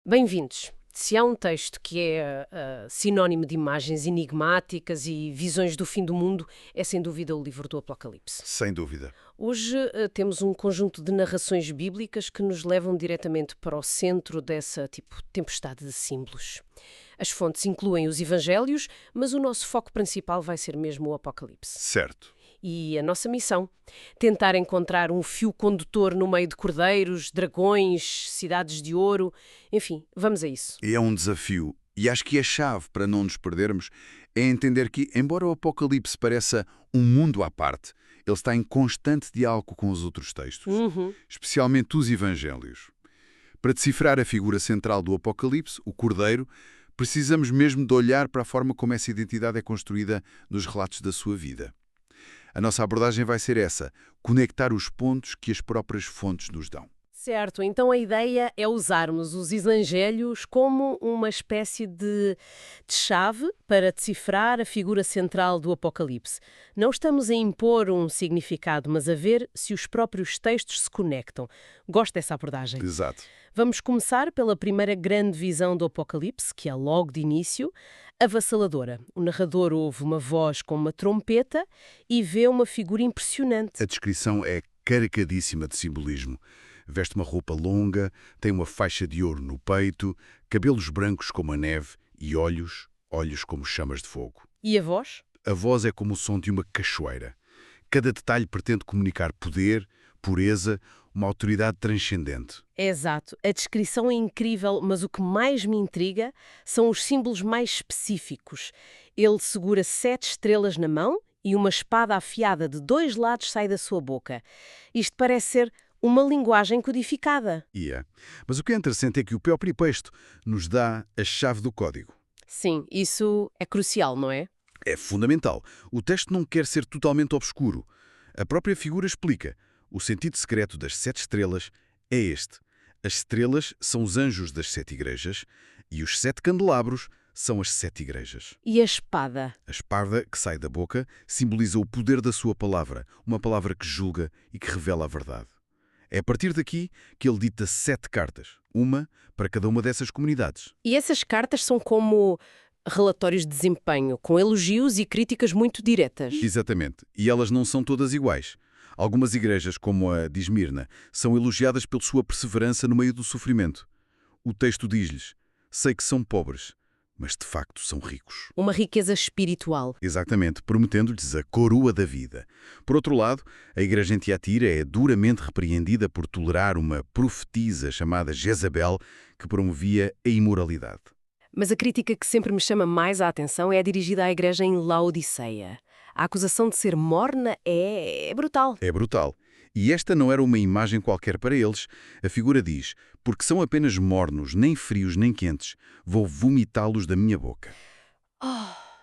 Bem-vindos. Se há um texto que é sinónimo de imagens enigmáticas e visões do fim do mundo, é sem dúvida o livro do Apocalipse. Sem dúvida. Hoje temos um conjunto de narrações bíblicas que nos levam diretamente para o centro dessa tempestade de símbolos. As fontes incluem os Evangelhos, mas o nosso foco principal vai ser mesmo o Apocalipse. Certo. E a nossa missão? Tentar encontrar um fio condutor no meio de cordeiros, dragões, cidades de ouro. Enfim, vamos a isso. É um desafio. E acho que a chave para não nos perdermos é entender que, embora o Apocalipse pareça um mundo à parte, ele está em constante diálogo com os outros textos, especialmente os Evangelhos. Para decifrar a figura central do Apocalipse, o Cordeiro, precisamos mesmo de olhar para a forma como essa identidade é construída nos relatos da sua vida. A nossa abordagem vai ser essa, conectar os pontos que as próprias fontes nos dão. Certo, então a ideia é usarmos os Evangelhos como uma espécie de chave para decifrar a figura central do Apocalipse. Não estamos a impor um significado, mas a ver se os próprios textos se conectam. Gosto dessa abordagem. Exato. Vamos começar pela primeira grande visão do Apocalipse, que é logo de início, avassaladora. O narrador ouve uma voz com uma trompeta e vê uma figura impressionante. A descrição é carregadíssima de simbolismo. Veste uma roupa longa, tem uma faixa de ouro no peito, cabelos brancos como a neve e olhos como chamas de fogo. E a voz? A voz é como o som de uma cachoeira. Cada detalhe pretende comunicar poder, pureza, uma autoridade transcendente. Exato. A descrição é incrível, mas o que mais me intriga são os símbolos mais específicos. Ele segura 7 estrelas na mão e uma espada afiada de 2 lados sai da sua boca. Isto parece ser uma linguagem codificada. Mas o que é interessante é que o próprio texto nos dá a chave do código. Sim, isso é crucial, não é? É fundamental. O texto não quer ser totalmente obscuro. A própria figura explica. O sentido secreto das 7 estrelas é este. As estrelas são os anjos das 7 igrejas e os 7 candelabros são as 7 igrejas. E a espada? A espada que sai da boca simboliza o poder da sua palavra, uma palavra que julga e que revela a verdade. É a partir daqui que ele dita 7 cartas, uma para cada uma dessas comunidades. E essas cartas são como relatórios de desempenho, com elogios e críticas muito diretas. Exatamente. E elas não são todas iguais. Algumas igrejas, como a de Esmirna, são elogiadas pela sua perseverança no meio do sofrimento. O texto diz-lhes: sei que são pobres, mas de facto são ricos. Uma riqueza espiritual. Exatamente, prometendo-lhes a coroa da vida. Por outro lado, a igreja em Tiatira é duramente repreendida por tolerar uma profetisa chamada Jezabel que promovia a imoralidade. Mas a crítica que sempre me chama mais a atenção é dirigida à igreja em Laodiceia. A acusação de ser morna é brutal. É brutal. E esta não era uma imagem qualquer para eles. A figura diz: porque são apenas mornos, nem frios nem quentes, vou vomitá-los da minha boca.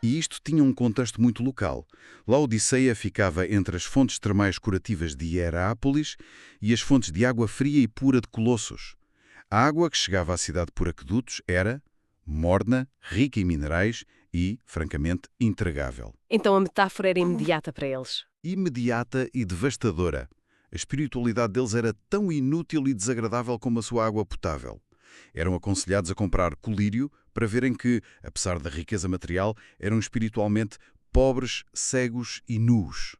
E isto tinha um contexto muito local. Laodiceia ficava entre as fontes termais curativas de Hierápolis e as fontes de água fria e pura de Colossos. A água que chegava à cidade por aquedutos era morna, rica em minerais e, francamente, intragável. Então a metáfora era imediata para eles. Imediata e devastadora. A espiritualidade deles era tão inútil e desagradável como a sua água potável. Eram aconselhados a comprar colírio para verem que, apesar da riqueza material, eram espiritualmente pobres, cegos e nus.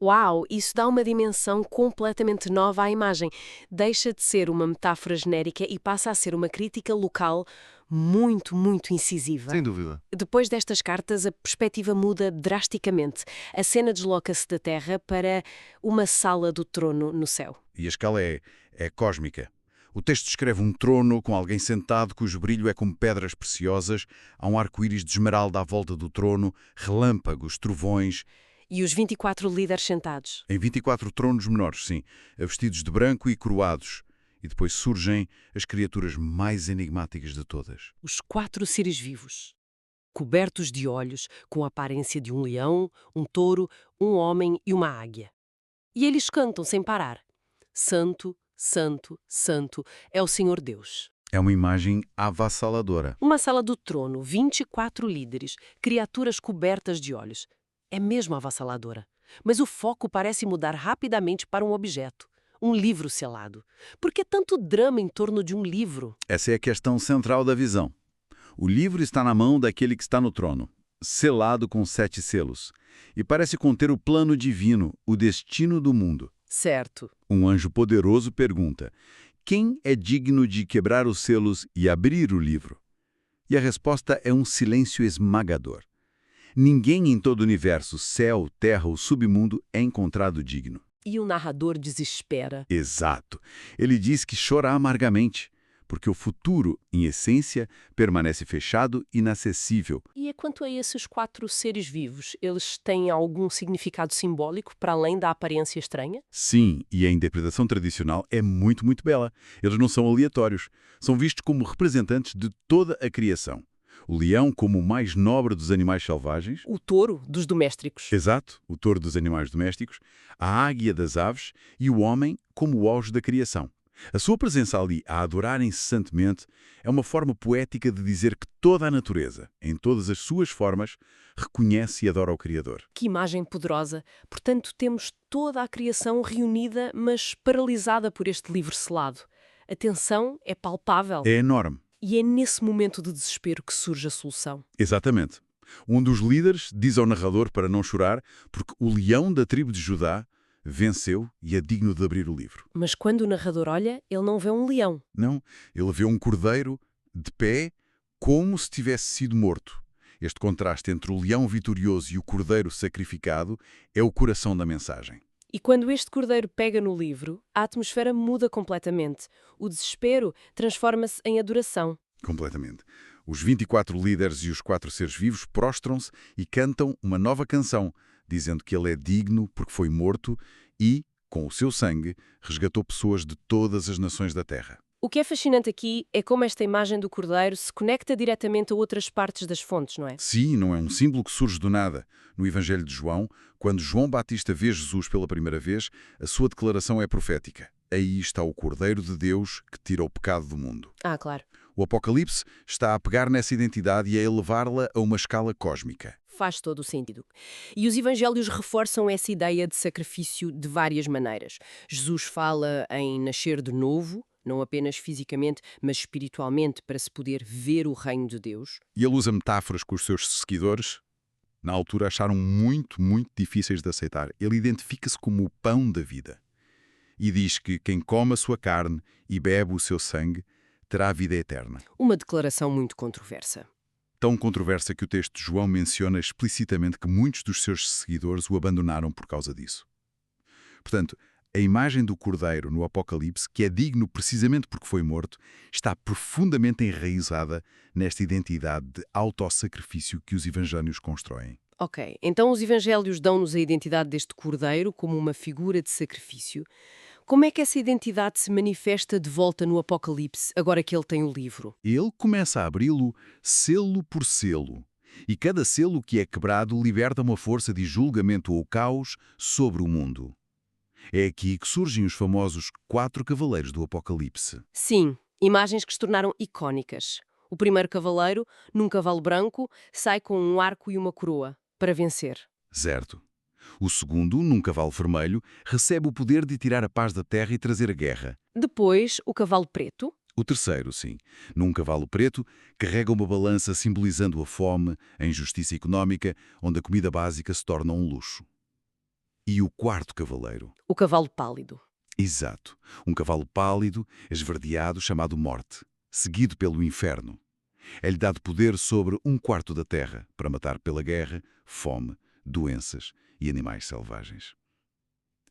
Uau, isso dá uma dimensão completamente nova à imagem. Deixa de ser uma metáfora genérica e passa a ser uma crítica local muito, muito incisiva. Sem dúvida. Depois destas cartas, a perspectiva muda drasticamente. A cena desloca-se da Terra para uma sala do trono no céu. E a escala é cósmica. O texto descreve um trono com alguém sentado cujo brilho é como pedras preciosas, há um arco-íris de esmeralda à volta do trono, relâmpagos, trovões. E os 24 líderes sentados. Em 24 tronos menores, sim, vestidos de branco e coroados. E depois surgem as criaturas mais enigmáticas de todas. Os 4 seres vivos, cobertos de olhos, com a aparência de um leão, um touro, um homem e uma águia. E eles cantam sem parar. Santo, Santo, Santo é o Senhor Deus. É uma imagem avassaladora. Uma sala do trono, 24 líderes, criaturas cobertas de olhos. É mesmo avassaladora. Mas o foco parece mudar rapidamente para um objeto. um livro selado. Por que tanto drama em torno de um livro? Essa é a questão central da visão. O livro está na mão daquele que está no trono, selado com 7 selos, e parece conter o plano divino, o destino do mundo. Certo. Um anjo poderoso pergunta: quem é digno de quebrar os selos e abrir o livro? E a resposta é um silêncio esmagador. Ninguém em todo o universo, céu, terra ou submundo, é encontrado digno. E o narrador desespera. Exato. Ele diz que chora amargamente, porque o futuro, em essência, permanece fechado e inacessível. E quanto a esses 4 seres vivos, eles têm algum significado simbólico para além da aparência estranha? Sim, e a interpretação tradicional é muito, muito bela. Eles não são aleatórios. São vistos como representantes de toda a criação. O leão como o mais nobre dos animais selvagens. O touro dos domésticos. Exato, o touro dos animais domésticos. A águia das aves e o homem como o auge da criação. A sua presença ali, a adorar incessantemente, é uma forma poética de dizer que toda a natureza, em todas as suas formas, reconhece e adora o Criador. Que imagem poderosa. Portanto, temos toda a criação reunida, mas paralisada por este livro selado. A tensão é palpável. É enorme. E é nesse momento de desespero que surge a solução. Exatamente. Um dos líderes diz ao narrador para não chorar, porque o leão da tribo de Judá venceu e é digno de abrir o livro. Mas quando o narrador olha, ele não vê um leão. Não, ele vê um cordeiro de pé, como se tivesse sido morto. Este contraste entre o leão vitorioso e o cordeiro sacrificado é o coração da mensagem. E quando este cordeiro pega no livro, a atmosfera muda completamente. O desespero transforma-se em adoração. Completamente. Os 24 líderes e os 4 seres vivos prostram-se e cantam uma nova canção, dizendo que ele é digno porque foi morto e, com o seu sangue, resgatou pessoas de todas as nações da terra. O que é fascinante aqui é como esta imagem do cordeiro se conecta diretamente a outras partes das fontes, não é? Sim, não é um símbolo que surge do nada. No Evangelho de João, quando João Batista vê Jesus pela primeira vez, a sua declaração é profética. Aí está o Cordeiro de Deus que tira o pecado do mundo. Ah, claro. O Apocalipse está a pegar nessa identidade e a elevá-la a uma escala cósmica. Faz todo o sentido. E os evangelhos reforçam essa ideia de sacrifício de várias maneiras. Jesus fala em nascer de novo, não apenas fisicamente, mas espiritualmente, para se poder ver o reino de Deus. E ele usa metáforas que os seus seguidores, na altura, acharam muito, muito difíceis de aceitar. Ele identifica-se como o pão da vida. E diz que quem come a sua carne e bebe o seu sangue terá a vida eterna. Uma declaração muito controversa. Tão controversa que o texto de João menciona explicitamente que muitos dos seus seguidores o abandonaram por causa disso. Portanto, a imagem do Cordeiro no Apocalipse, que é digno precisamente porque foi morto, está profundamente enraizada nesta identidade de autossacrifício que os evangelhos constroem. Ok, então os evangelhos dão-nos a identidade deste cordeiro como uma figura de sacrifício. Como é que essa identidade se manifesta de volta no Apocalipse, agora que ele tem o livro? Ele começa a abri-lo selo por selo, e cada selo que é quebrado liberta uma força de julgamento ou caos sobre o mundo. É aqui que surgem os famosos 4 cavaleiros do Apocalipse. Sim, imagens que se tornaram icónicas. O primeiro cavaleiro, num cavalo branco, sai com um arco e uma coroa, para vencer. Certo. O segundo, num cavalo vermelho, recebe o poder de tirar a paz da terra e trazer a guerra. Depois, o cavalo preto. O terceiro, sim, num cavalo preto, carrega uma balança simbolizando a fome, a injustiça económica, onde a comida básica se torna um luxo. E o quarto cavaleiro? O cavalo pálido. Exato. Um cavalo pálido, esverdeado, chamado Morte, seguido pelo Inferno. É-lhe dado poder sobre 1/4 da terra, para matar pela guerra, fome, doenças e animais selvagens.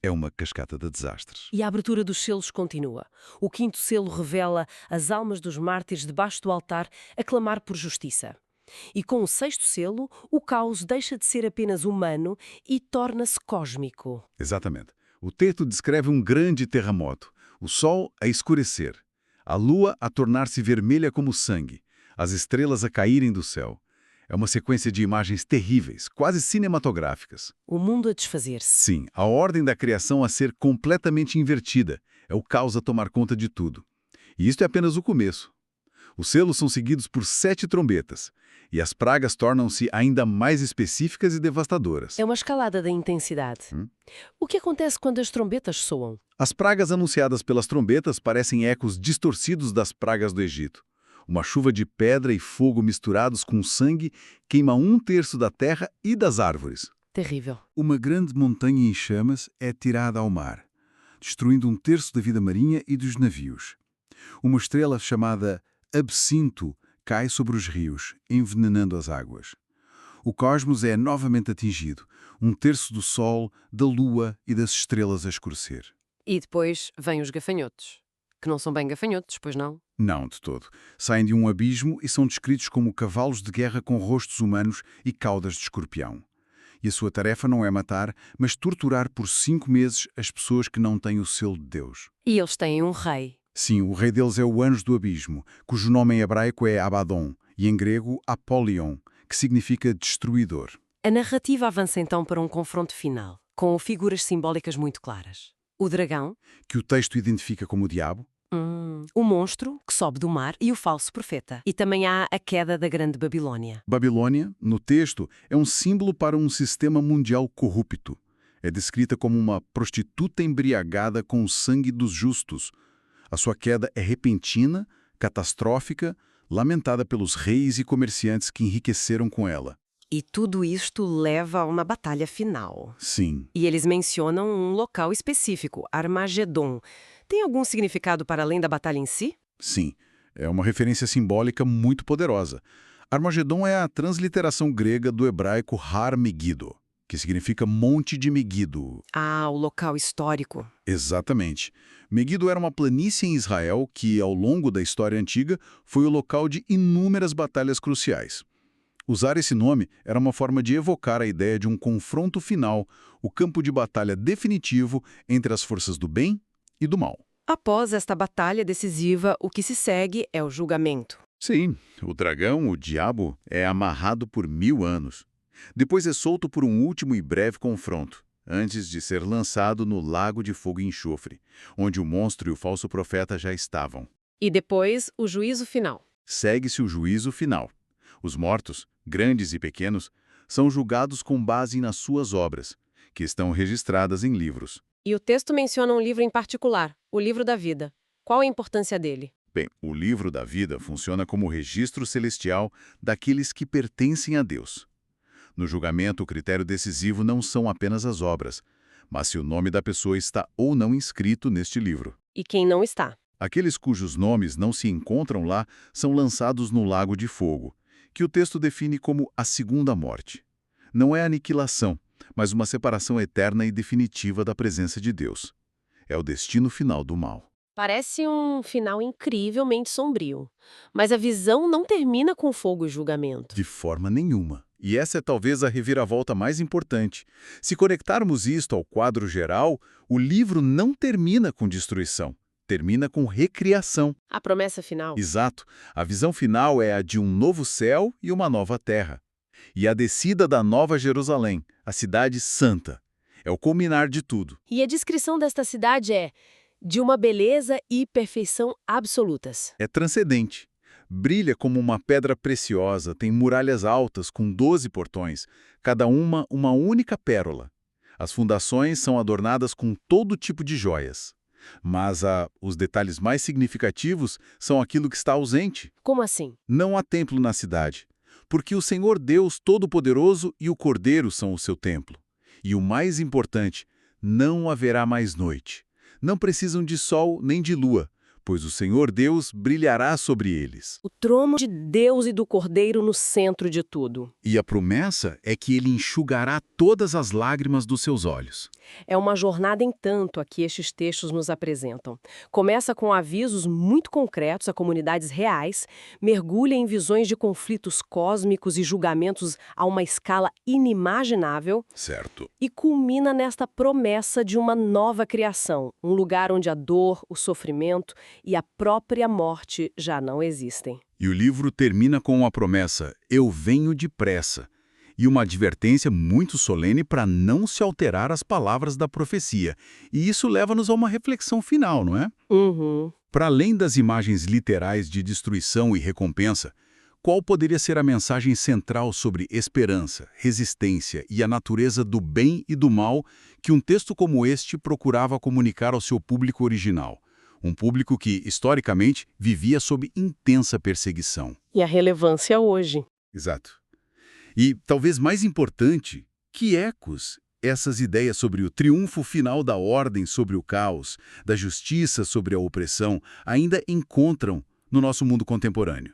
É uma cascata de desastres. E a abertura dos selos continua. O 5º selo revela as almas dos mártires debaixo do altar a clamar por justiça. E com o 6º selo, o caos deixa de ser apenas humano e torna-se cósmico. Exatamente. O texto descreve um grande terremoto, o sol a escurecer, a lua a tornar-se vermelha como sangue, as estrelas a caírem do céu. É uma sequência de imagens terríveis, quase cinematográficas. O mundo a desfazer-se. Sim, a ordem da criação a ser completamente invertida. É o caos a tomar conta de tudo. E isto é apenas o começo. Os selos são seguidos por 7 trombetas, e as pragas tornam-se ainda mais específicas e devastadoras. É uma escalada da intensidade. O que acontece quando as trombetas soam? As pragas anunciadas pelas trombetas parecem ecos distorcidos das pragas do Egito. Uma chuva de pedra e fogo misturados com sangue queima 1/3 da terra e das árvores. Terrível. Uma grande montanha em chamas é tirada ao mar, destruindo 1/3 da vida marinha e dos navios. Uma estrela chamada Absinto cai sobre os rios, envenenando as águas. O cosmos é novamente atingido, 1/3 do Sol, da Lua e das estrelas a escurecer. E depois vêm os gafanhotos. Que não são bem gafanhotos, pois não? Não, de todo. Saem de um abismo e são descritos como cavalos de guerra com rostos humanos e caudas de escorpião. E a sua tarefa não é matar, mas torturar por 5 meses as pessoas que não têm o selo de Deus. E eles têm um rei. Sim, o rei deles é o anjo do abismo, cujo nome em hebraico é Abaddon, e em grego Apollyon, que significa destruidor. A narrativa avança então para um confronto final, com figuras simbólicas muito claras. O dragão, Que o texto identifica como o diabo. o monstro, que sobe do mar, e o falso profeta. E também há a queda da Grande Babilônia. Babilônia, no texto, é um símbolo para um sistema mundial corrupto. É descrita como uma prostituta embriagada com o sangue dos justos. A sua queda é repentina, catastrófica, lamentada pelos reis e comerciantes que enriqueceram com ela. E tudo isto leva a uma batalha final. Sim, E eles mencionam um local específico, Armagedon. Tem algum significado para além da batalha em si? sim. É uma referência simbólica muito poderosa. Armagedon é a transliteração grega do hebraico Har Megiddo, que significa Monte de Megido. Ah, o local histórico. Exatamente. Megido era uma planície em Israel que, ao longo da história antiga, foi o local de inúmeras batalhas cruciais. Usar esse nome era uma forma de evocar a ideia de um confronto final, o campo de batalha definitivo entre as forças do bem e do mal. Após esta batalha decisiva, o que se segue é o julgamento. Sim, o dragão, o diabo, é amarrado por 1000 anos. Depois é solto por um último e breve confronto, antes de ser lançado no lago de fogo e enxofre, onde o monstro e o falso profeta já estavam. E depois, o juízo final. Segue-se o juízo final. Os mortos, grandes e pequenos, são julgados com base nas suas obras, que estão registradas em livros. E o texto menciona um livro em particular, o Livro da Vida. Qual a importância dele? Bem, o livro da vida funciona como registro celestial daqueles que pertencem a Deus. No julgamento, o critério decisivo não são apenas as obras, mas se o nome da pessoa está ou não inscrito neste livro. E quem não está? Aqueles cujos nomes não se encontram lá são lançados no lago de fogo, que o texto define como a segunda morte. Não é aniquilação, mas uma separação eterna e definitiva da presença de Deus. É o destino final do mal. Parece um final incrivelmente sombrio. Mas a visão não termina com fogo e julgamento. De forma nenhuma. E essa é talvez a reviravolta mais importante. Se conectarmos isto ao quadro geral, o livro não termina com destruição. Termina com recriação. A promessa final? Exato. A visão final é a de um novo céu e uma nova terra. E a descida da Nova Jerusalém, a cidade santa. É o culminar de tudo. E a descrição desta cidade é de uma beleza e perfeição absolutas. É transcendente. Brilha como uma pedra preciosa, tem muralhas altas com 12 portões, cada uma única pérola. As fundações são adornadas com todo tipo de joias. Mas os detalhes mais significativos são aquilo que está ausente. Como assim? Não há templo na cidade, porque o Senhor Deus Todo-Poderoso e o Cordeiro são o seu templo. E o mais importante, não haverá mais noite. Não precisam de sol nem de lua, pois o Senhor Deus brilhará sobre eles. O trono de Deus e do Cordeiro no centro de tudo. E a promessa é que ele enxugará todas as lágrimas dos seus olhos. É uma jornada em tanto a que estes textos nos apresentam. Começa com avisos muito concretos a comunidades reais, mergulha em visões de conflitos cósmicos e julgamentos a uma escala inimaginável Certo. e culmina nesta promessa de uma nova criação, um lugar onde a dor, o sofrimento e a própria morte já não existem. E o livro termina com a promessa: eu venho depressa. e uma advertência muito solene para não se alterar as palavras da profecia. E isso leva-nos a uma reflexão final, não é? Uhum. Para além das imagens literais de destruição e recompensa, qual poderia ser a mensagem central sobre esperança, resistência e a natureza do bem e do mal que um texto como este procurava comunicar ao seu público original? Um público que, historicamente, vivia sob intensa perseguição. E a relevância hoje. Exato. E, talvez mais importante, que ecos essas ideias sobre o triunfo final da ordem sobre o caos, da justiça sobre a opressão, ainda encontram no nosso mundo contemporâneo?